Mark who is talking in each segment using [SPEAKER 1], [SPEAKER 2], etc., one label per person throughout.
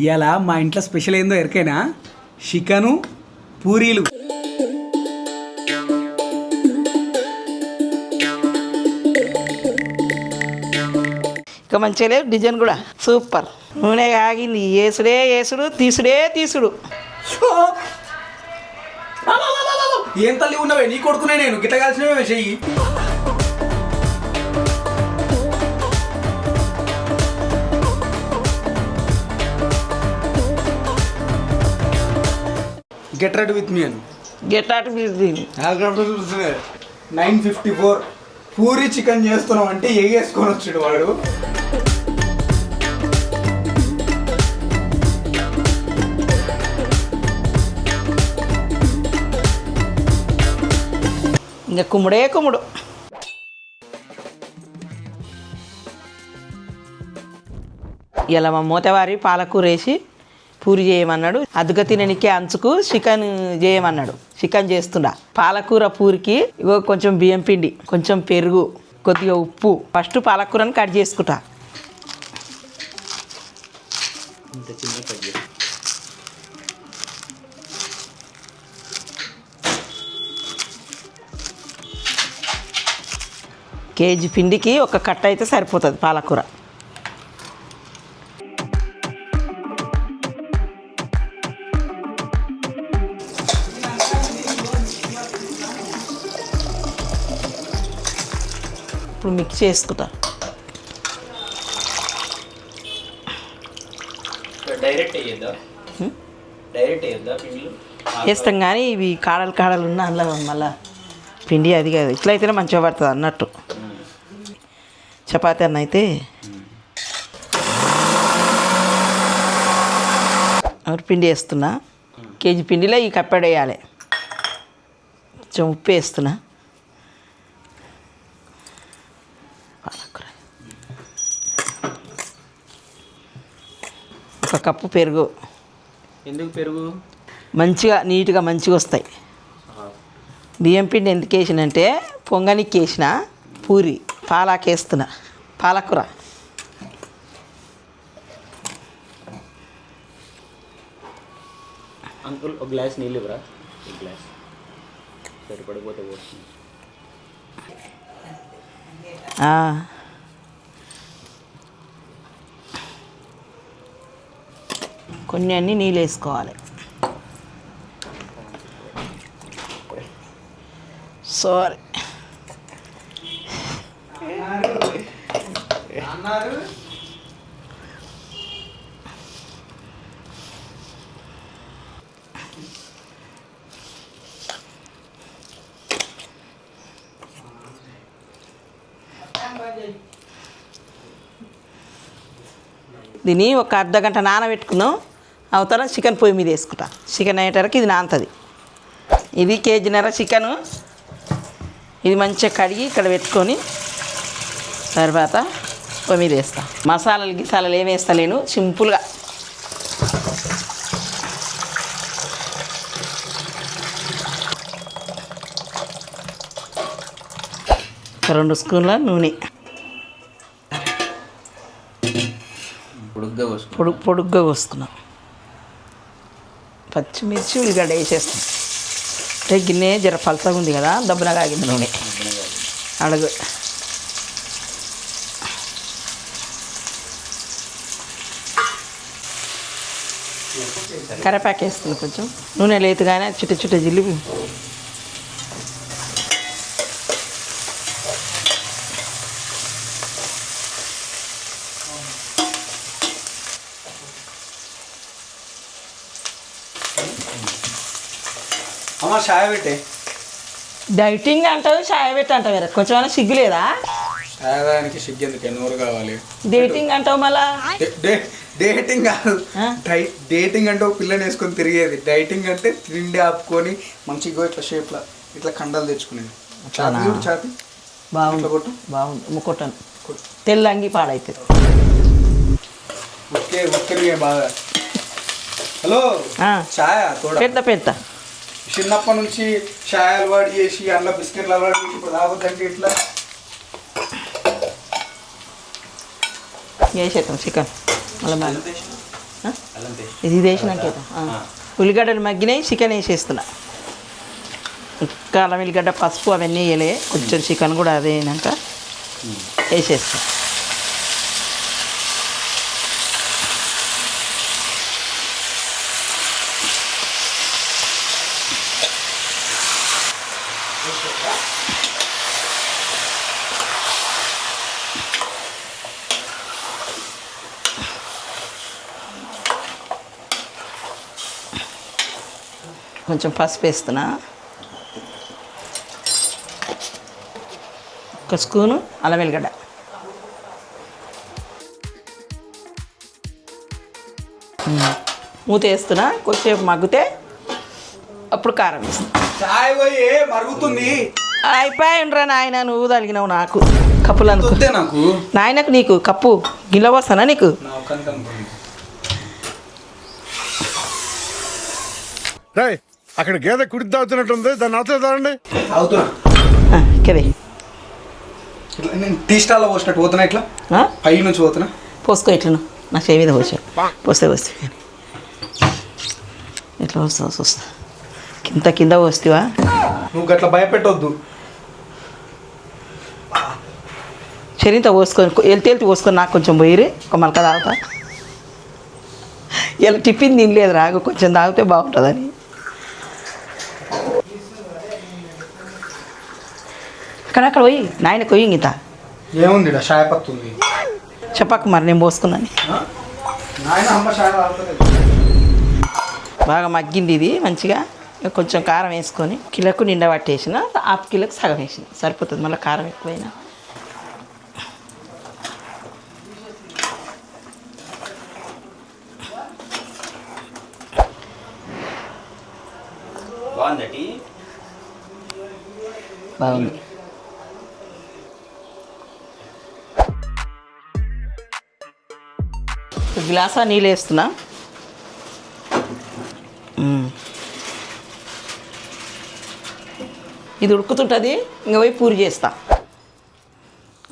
[SPEAKER 1] ఇలా మా ఇంట్లో స్పెషల్ ఏందో ఎరికైనా చికెను పూరీలు.
[SPEAKER 2] ఇక మంచిగా లేవు డిజైన్ కూడా సూపర్. నూనె ఆగింది, ఏసుడే ఏసుడు, తీసుడే తీసుడు.
[SPEAKER 1] ఏం తల్లి ఉన్నవే నీ కొడుకునే నేను గిట్ట కాల్సినవే చెయ్యి. గెట్ రెడ్ విత్ మీ అని
[SPEAKER 2] get out with me.
[SPEAKER 1] 954 puri chicken చేస్తున్నాం అంటే ఎగేసుకొని వచ్చాడు వాడు.
[SPEAKER 2] ఇంకా కుమ్ముడే కుమ్ముడు. ఇలా మా మూతవారి పాలకూర వేసి పూరి చేయమన్నాడు. అదుగ తిననికే అంచుకు చికెన్ చేయమన్నాడు. చికెన్ చేస్తుండా. పాలకూర పూరికి ఇగో కొంచెం బియ్యం పిండి, కొంచెం పెరుగు, కొద్దిగా ఉప్పు. ఫస్ట్ పాలకూరని కట్ చేసుకుంటా. కేజీ పిండికి ఒక కట్ట అయితే సరిపోతుంది పాలకూర. ఇప్పుడు మిక్స్ చేసుకుంటా. వేస్తాం కానీ ఇవి కాడలు కాడలు ఉన్న అందులో మళ్ళీ పిండి అది కాదు. ఇట్లయితేనే మంచిగా పడుతుంది అన్నట్టు. చపాతీ అన్న అయితే పిండి వేస్తున్నా. కేజీ పిండిలో ఈ కప్పెడ వేయాలి. కొంచెం ఉప్పు వేస్తున్నా. పాలకూర, ఒక కప్పు పెరుగు.
[SPEAKER 1] ఎందుకు పెరుగు?
[SPEAKER 2] మంచిగా నీట్గా మంచిగా వస్తాయి. బియ్యం పిండి ఎందుకు వేసినంటే పొంగనికి వేసిన పూరి పాలాకేస్తున్నా. పాలకూర
[SPEAKER 3] అంకుల్ ఒక గ్లాస్ నీళ్ళు ఇవ్వరా? ఒక గ్లాస్ సరిపడిపోతే పోతుంది.
[SPEAKER 2] కొన్ని అన్నీ నీళ్ళు వేసుకోవాలి. సారీ దీన్ని ఒక అర్ధగంట నానబెట్టుకుందాం. అవతల చికెన్ పొయ్యి మీద వేసుకుంటా. చికెన్ అయ్యేటరకు ఇది నానుతుంది. ఇది కేజీన్నర చికెను. ఇది మంచిగా కడిగి ఇక్కడ పెట్టుకొని తర్వాత పొయ్యి మీద వేస్తా. మసాలాలు గిసాలాలు ఏమి వేస్తలేను, సింపుల్గా. ఒక 2 స్పూన్ల నూనె పొడుగ్గా కోసుకున్నాం. పచ్చిమిర్చి ఉల్లిగడ్డ వేసేస్తాం. అంటే గిన్నె జర పలసగా ఉంది కదా, దబ్బున కాగింది నూనె. అడుగు కరివేపాకు వేస్తుంది. కొంచెం నూనె లేతుగానే చుట్ట చుట్ట జిల్లి.
[SPEAKER 1] అమ్మ చాయ్ పెట్టే.
[SPEAKER 2] డైటింగ్ అంటావు, చాయ్ పెట్టి అంటావు. వేరే కొంచెం సిగ్గు లేదా?
[SPEAKER 1] చాయదానికి సిగ్గు ఎందుకు? నూరు కావాలి.
[SPEAKER 2] డేటింగ్ అంటావు మళ్ళా.
[SPEAKER 1] డేటింగ్ కాదు, డేటింగ్ అంటే ఒక పిల్లని వేసుకొని తిరిగేది. డైటింగ్ అంటే తిండి ఆపుకొని మంచిగా ఇట్లా షేప్లో ఇట్లా కండలు తెచ్చుకునేది. చాపి
[SPEAKER 2] బాగుంది. కొట్టు బాగుంది. ముక్కొట్టాను తెల్ల అంగి పాడైతుంది.
[SPEAKER 1] ఓకే ఓకే బాగా. హలో చాయ్
[SPEAKER 2] పెద్ద పెద్ద
[SPEAKER 1] చిన్నప్పటి నుంచి చాయ్ అలవాటు చేసి అందులో బిస్కెట్లు అలవాటు చేసి ఇప్పుడు తాగొద్దంటే ఇట్లా
[SPEAKER 2] వేసేద్దాం చికెన్ మళ్ళీ ఇది వేసినాక ఉల్లిగడ్డలు మగ్గినాయి, చికెన్ వేసేస్తున్నా. కాలం ఉల్లిగడ్డ పసుపు అవన్నీ వేయలే, కొంచెం చికెన్ కూడా అదే అయినాక వేసేస్తా. కొంచెం పసుపు వేస్తున్నా, ఒక స్పూను అల్లం వెల్లిగడ్డ, మూత వేస్తున్నా. కొద్దిసేపు మగ్గితే అప్పుడు కారం వేస్తున్నా.
[SPEAKER 1] చాయ్ పోయి మరుగుతుంది.
[SPEAKER 2] అయిపోయి ఉండరా నాయన, నువ్వు తగిలినావు నాకు కప్పులు అనుకో.
[SPEAKER 1] నాకు
[SPEAKER 2] నాయనకు నీకు కప్పు గిన్నె వస్తానా నీకు?
[SPEAKER 4] అక్కడ గేదె కుడి తాగుతున్నట్టుంది, దాన్ని అవతల తాగండి.
[SPEAKER 2] కదే
[SPEAKER 1] నేను టీ స్టాల్లో పోసినట్టు పోతున్నా, ఇట్లా పై నుంచి పోతున్నా.
[SPEAKER 2] పోసుకో ఇట్లను, నా చేయి మీద పోసావు. పోస్తే కానీ ఎట్లా వస్తావు వస్తా, కింద వస్తావా
[SPEAKER 1] నువ్వు అట్లా భయపెట్టొద్దు.
[SPEAKER 2] చరింత పోసుకొని వెళ్తే పోసుకొని నాకు కొంచెం పోయిరి, ఒక మలక తాగుతా. ఇలా టిఫిన్ తినలేదు రాగు, కొంచెం తాగితే బాగుంటుందని. అక్కడ పోయి నాయన కొయ్యి ఇంత
[SPEAKER 1] ఏముంది షాయపత్తి ఉంది,
[SPEAKER 2] చెప్పకు మరి నేను పోసుకున్నాను. బాగా మగ్గింది ఇది మంచిగా. కొంచెం కారం వేసుకొని కిలోకు నిండా పట్టేసిన, హాఫ్ కిలోకి సగం వేసిన సరిపోతుంది, మళ్ళీ కారం ఎక్కువైనా. బాగుంది. గ్లాసా నీళ్ళు వేస్తున్నా. ఇది ఉడుకుతుంటుంది, ఇంకా పోయి పూరి చేస్తా.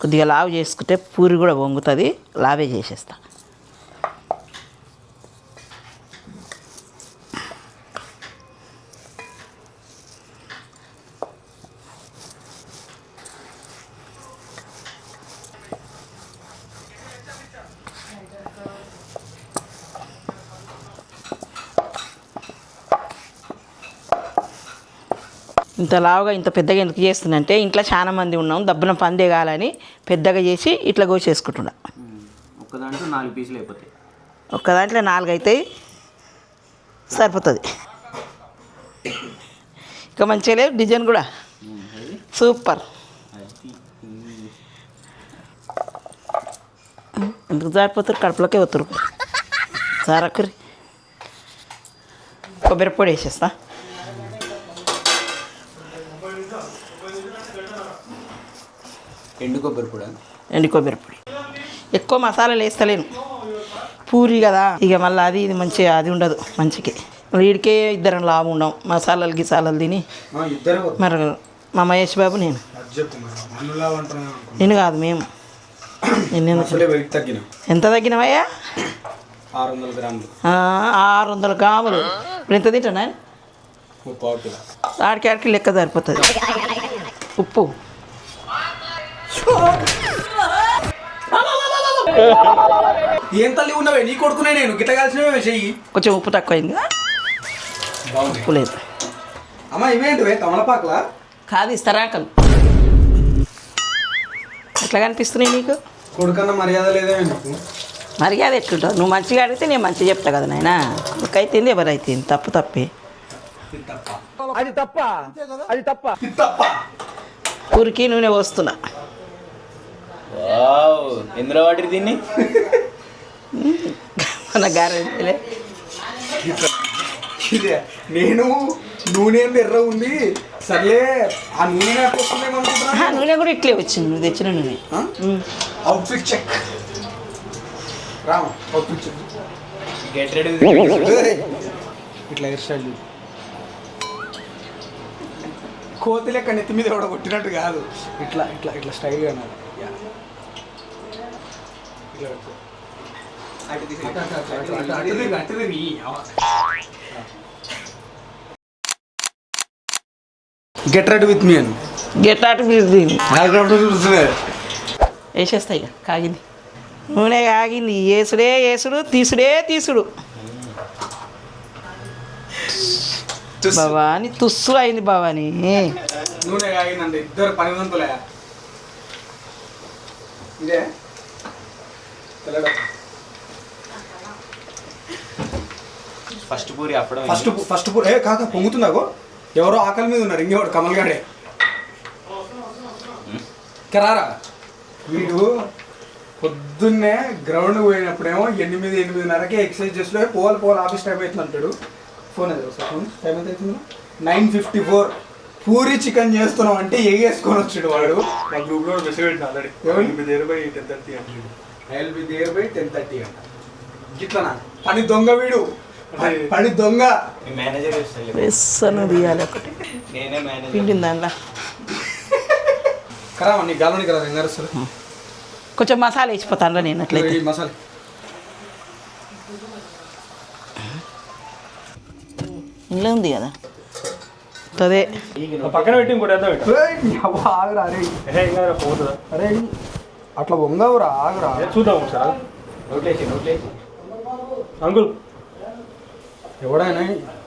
[SPEAKER 2] కొద్దిగా లావు చేసుకుంటే పూరి కూడా వంగుతుంది, లావే చేసేస్తా. ఇంత లావుగా ఇంత పెద్దగా ఎందుకు చేస్తుందంటే, ఇంట్లో చాలా మంది ఉన్నాం, దబ్బున పందే కాలని పెద్దగా చేసి ఇట్లా కోసేసుకుంటున్నా.
[SPEAKER 3] ఒక్క దాంట్లో 4 పీసులు అయిపోతాయి.
[SPEAKER 2] ఒక్క దాంట్లో 4 అవుతాయి, సరిపోతుంది. ఇక మంచిగా లేదు డిజైన్ కూడా సూపర్. ఎందుకు జారిపోతారు, కడుపులోకే వస్తారు. సారక్కరి కొబ్బరి పొడి వేసేస్తా.
[SPEAKER 1] ఎండు కొబ్బరి పొడి
[SPEAKER 2] ఎక్కువ మసాలాలు వేస్తలేను, పూరి కదా ఇక మళ్ళీ అది ఇది మంచిగా అది ఉండదు మంచికి. వీడికే ఇద్దరం లాభం ఉండం మసాలాలు గిసాలాలు తిని. మరి మా మహేష్ బాబు నేను కాదు మేము. ఎంత తగ్గినవయ్యా? 600 గ్రాములు. ఇప్పుడు ఎంత తింటానా? ఆడికి లెక్క సరిపోతుంది. ఉప్పు
[SPEAKER 1] ఏం తల్లి ఉన్నవే నీ కొడుకునే, నేను గిట్ట కాల్సినవే చెయ్యి.
[SPEAKER 2] కొంచెం ఉప్పు తక్కువైంది, ఉప్పు లేదు.
[SPEAKER 1] అమ్మ ఇవేంటివే తమలపాకులా?
[SPEAKER 2] కాదు ఇస్తరాకలు. ఎట్లా కనిపిస్తున్నాయి నీకు?
[SPEAKER 1] కొడుకన్నా మర్యాద లేదే నీకు.
[SPEAKER 2] మర్యాద ఎట్లుంటావు? నువ్వు మంచిగా అడిగితే నేను మంచిగా చెప్తా కదా నాయన. కొడుకైతే ఎవరైతే తప్పే.
[SPEAKER 1] అది తప్ప.
[SPEAKER 2] ఊరికి నూనె పోస్తున్నా.
[SPEAKER 3] ఎందులో వాటి దీన్ని
[SPEAKER 2] మన గారెలే.
[SPEAKER 1] నేను నూనె ఎర్ర ఉంది సర్లే, ఆ నూనె
[SPEAKER 2] నూనె కూడా ఇట్లే వచ్చింది, నువ్వు తెచ్చిన నూనె.
[SPEAKER 1] అవుట్ఫిట్ చెక్ రామ, అవుట్ఫిట్ చెక్.
[SPEAKER 3] Get ready.
[SPEAKER 1] ఇట్లా హెయిర్ స్టైల్ కోతి లెక్క నెత్తి మీద కూడా కొట్టినట్టు కాదు, ఇట్లా ఇట్లా ఇట్లా స్టైల్గా అన్నారు. గెట్ రెడీ విత్ మీ అని
[SPEAKER 2] గెట్ అవుట్ వేసేస్తాయి ఇక కాగింది నూనె కాగింది వేసుడే వేసుడు తీసుడే తీసుడు భవాని తుస్సు అయింది భవాని
[SPEAKER 1] నూనె కాగిందండి ఇద్దరు పని వంతులే ఇదే
[SPEAKER 3] ఫస్ట్ పూరి అప్పడం
[SPEAKER 1] ఫస్ట్ ఏ కాక పొంగుతుందాగో ఎవరో ఆకలి మీద ఉన్నారు ఇంకెవడు కమల్గాడే కరారా వీడు పొద్దున్నే గ్రౌండ్ పోయినప్పుడేమో 8:30కి ఎక్సర్సైజ్ చేస్తూ పోవాలి ఆఫీస్ టైం అవుతుంది అంటాడు. ఫోన్ అది ఒకసారి ఫోన్ టైం ఎంత అవుతుంది 9:54 పూరి చికెన్ చేస్తున్నాం అంటే ఎగేసుకొని వచ్చాడు వాడు.
[SPEAKER 5] నా గ్రూప్లో మెసేజ్ పెట్టిన already
[SPEAKER 1] I will be there by 10:30 అంట. గిట్లనా పని దొంగ వీడు, పని దొంగ.
[SPEAKER 3] మేనేజర్ చేస్తాను
[SPEAKER 2] బెస్సను తీయాలి ఒకటి
[SPEAKER 3] నేనే మేనేజర్.
[SPEAKER 2] పిండింది దాంట్లో
[SPEAKER 1] కరా నీ గాలోని కదా ఎంగారు సార్
[SPEAKER 2] కొంచెం మసాలా వేసిపోతాను నేను అట్లయితే.
[SPEAKER 1] మసాలా
[SPEAKER 2] ఇంట్లో ఉంది కదా అదే
[SPEAKER 5] పక్కన పెట్టి ఇంకోటి ఎంత పెట్టు
[SPEAKER 1] ఆగురా అరే
[SPEAKER 5] పోతుందా
[SPEAKER 1] అరే అట్లా వంగవురా ఆగురా.
[SPEAKER 5] చూద్దాం ఒకసారి
[SPEAKER 3] నోట్లేసి
[SPEAKER 5] అంకుల్.
[SPEAKER 1] ఎవడైనా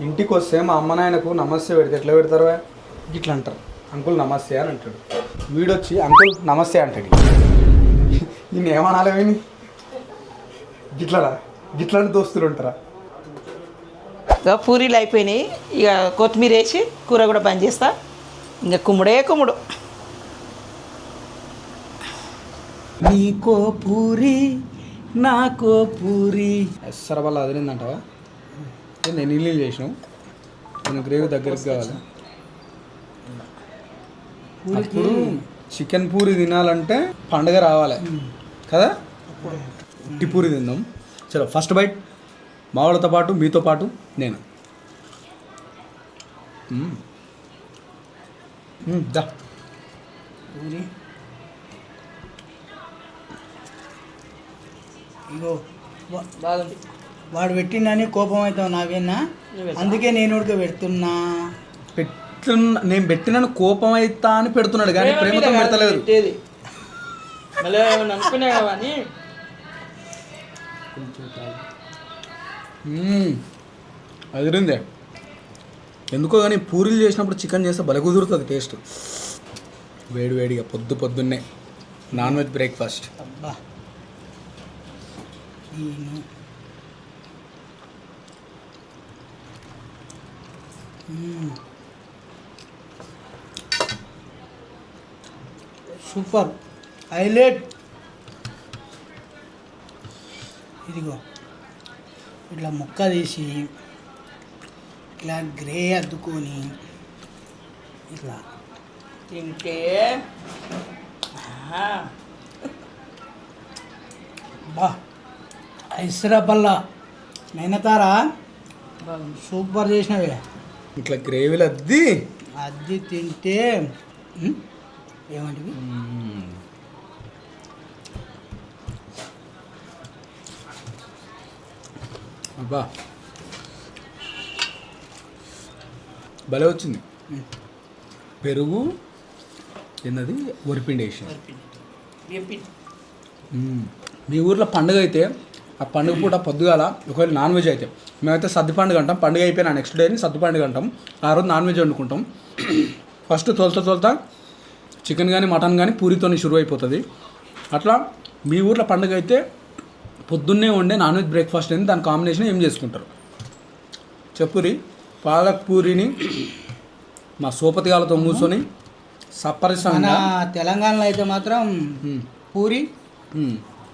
[SPEAKER 1] ఇంటికి వస్తే మా అమ్మ నాయనకు నమస్తే పెడితే ఎట్లా పెడతారు ఇట్లా అంటారు. అంకుల్ నమస్తే అని అంటాడు. వీడొచ్చి అంకుల్ నమస్తే అంటాడు. ఈయన ఏమనాలేమని గిట్లని దోస్తులు ఉంటారా?
[SPEAKER 2] ఇక పూరీలు అయిపోయినాయి. ఇక కొత్తిమీర వేసి కూర కూడా బంద్ చేస్తా. ఇంకా కుమ్ముడే కుమ్ముడు. నీకో పూరి నాకో పూరి
[SPEAKER 1] ఎస్సర వల్ల అదిరిందంటావా? నేను నీళ్ళు చేసినావు, నేను గ్రేవీ దగ్గరికి కావాలి. అప్పుడు చికెన్ పూరి తినాలంటే పండుగ రావాలి కదా. ఉట్టి పూరి తిందాం. చలో ఫస్ట్ బైట్ మా వాళ్ళతో పాటు మీతో పాటు నేను. దా
[SPEAKER 6] పూరి ఇగో
[SPEAKER 2] బాగుంది.
[SPEAKER 6] వాడు పెట్టిండని కోపం అవుతావు నాకేనా, అందుకే నేను ఉడక పెడుతున్నా.
[SPEAKER 1] నేను పెట్టిన కోపం అవుతా అని పెడుతున్నాడు కానీ ప్రేమతో పెడతలేదు.
[SPEAKER 2] అనుకునే కానీ
[SPEAKER 1] అదిరిందే ఎందుకో కానీ పూరీలు చేసినప్పుడు చికెన్ చేస్తే భలే కుదురుతుంది టేస్ట్. వేడివేడిగా పొద్దున్నే నాన్ వెజ్ బ్రేక్ఫాస్ట్.
[SPEAKER 6] అబ్బా సూపర్ హైలైట్. ఇదిగో ఇట్లా ముక్క తీసి ఇట్లా గ్రే అద్దుకొని ఇట్లా
[SPEAKER 2] తింటే
[SPEAKER 6] బా ఐసరాపల్ల మెనతారా సూపర్ చేసినవే.
[SPEAKER 1] ఇట్లా గ్రేవీలు అద్ది
[SPEAKER 6] అది తింటే ఏమంటివి
[SPEAKER 1] అబ్బా భలే వచ్చింది. పెరుగు తిన్నది వరిపిండి వేసి. మీ ఊర్లో పండుగ అయితే ఆ పండుగ పూట పొద్దుగాల ఒకవేళ నాన్ వెజ్ అయితే మేమైతే సద్ది పండుగ అంటాం. పండుగ అయిపోయిన నెక్స్ట్ డేని సద్ది పండుగ అంటాం. ఆ రోజు నాన్ వెజ్ వండుకుంటాం. ఫస్ట్ తొలత చికెన్ కానీ మటన్ కానీ పూరితో షురు అయిపోతుంది. అట్లా మీ ఊర్లో పండుగ అయితే పొద్దున్నే వండే నాన్ వెజ్ బ్రేక్ఫాస్ట్ అని దాని కాంబినేషన్ ఏం చేసుకుంటారు చెప్పురి. పాలక్ పూరిని మా సోపతిగాలతో మూసుకొని సప్పరిస్తాం.
[SPEAKER 6] తెలంగాణలో అయితే మాత్రం పూరి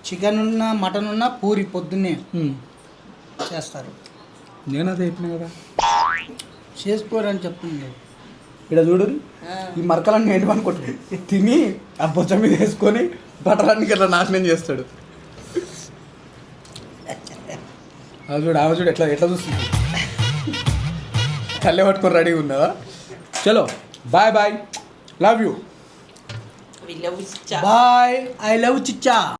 [SPEAKER 6] చికెన్ ఉన్నా మటన్ ఉన్నా పూరి పొద్దున్నే చేస్తారు.
[SPEAKER 1] నేను అదే చెప్పిన కదా
[SPEAKER 6] చేసుకోరని చెప్తుంది.
[SPEAKER 1] ఇక్కడ చూడు ఈ మరకలన్నీ ఏంటి అనుకుంటుంది తిని ఆ బొచ్చ మీద వేసుకొని బట్టలన్నీ ఇట్లా నాశనం చేస్తాడు. అది చూడు ఆమె చూడు ఎట్లా చూస్తుంది. కళ్ళే పట్టుకొని రెడీగా ఉన్నదా? చలో bye bye, love you,
[SPEAKER 6] bye, I love చిచ్చా.